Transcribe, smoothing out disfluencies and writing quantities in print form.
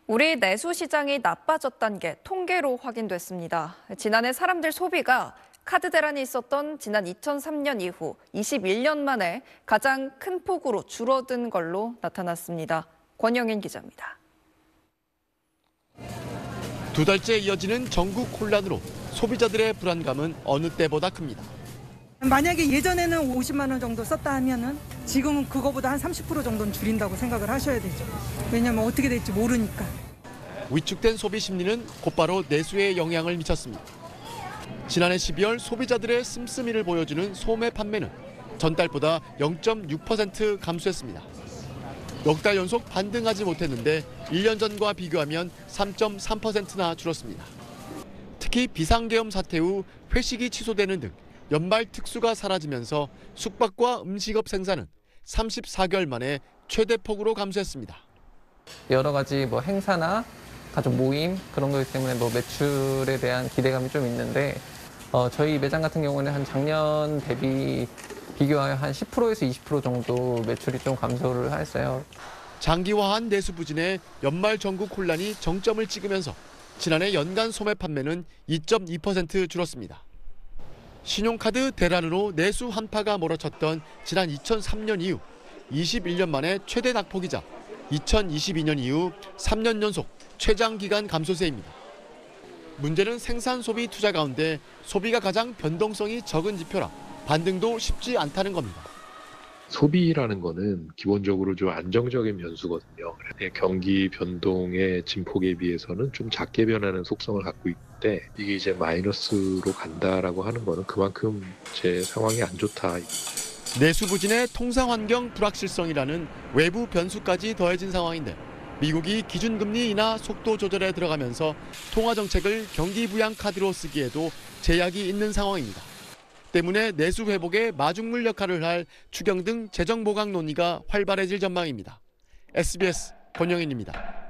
우리 내수 시장이 나빠졌다는 게 통계로 확인됐습니다. 지난해 사람들 소비가 카드 대란이 있었던 지난 2003년 이후 21년 만에 가장 큰 폭으로 줄어든 걸로 나타났습니다. 권영인 기자입니다. 두 달째 이어지는 전국 혼란으로 소비자들의 불안감은 어느 때보다 큽니다. 만약에 예전에는 50만 원 정도 썼다 하면은 지금은 그거보다 한 30% 정도는 줄인다고 생각을 하셔야 되죠. 왜냐면 어떻게 될지 모르니까. 위축된 소비 심리는 곧바로 내수에 영향을 미쳤습니다. 지난해 12월 소비자들의 씀씀이를 보여주는 소매 판매는 전달보다 0.6% 감소했습니다. 넉 달 연속 반등하지 못했는데 1년 전과 비교하면 3.3%나 줄었습니다. 특히 비상계엄 사태 후 회식이 취소되는 등 연말 특수가 사라지면서 숙박과 음식업 생산은 34개월 만에 최대폭으로 감소했습니다. 여러 가지 행사나 가족 모임 그런 거기 때문에 매출에 대한 기대감이 좀 있는데 저희 매장 같은 경우는 한 작년 대비 비교하여 한 10%에서 20% 정도 매출이 좀 감소를 했어요. 장기화한 내수 부진에 연말 전국 혼란이 정점을 찍으면서 지난해 연간 소매 판매는 2.2% 줄었습니다. 신용카드 대란으로 내수 한파가 몰아쳤던 지난 2003년 이후 21년 만에 최대 낙폭이자 2022년 이후 3년 연속 최장기간 감소세입니다. 문제는 생산 소비 투자 가운데 소비가 가장 변동성이 적은 지표라 반등도 쉽지 않다는 겁니다. 소비라는 거는 기본적으로 좀 안정적인 변수거든요. 경기 변동의 진폭에 비해서는 좀 작게 변하는 속성을 갖고 있는데 이게 이제 마이너스로 간다라고 하는 거는 그만큼 제 상황이 안 좋다. 내수 부진의 통상 환경 불확실성이라는 외부 변수까지 더해진 상황인데 미국이 기준금리 인하 속도 조절에 들어가면서 통화 정책을 경기 부양 카드로 쓰기에도 제약이 있는 상황입니다. 때문에 내수 회복에 마중물 역할을 할 추경 등 재정 보강 논의가 활발해질 전망입니다. SBS 권영인입니다.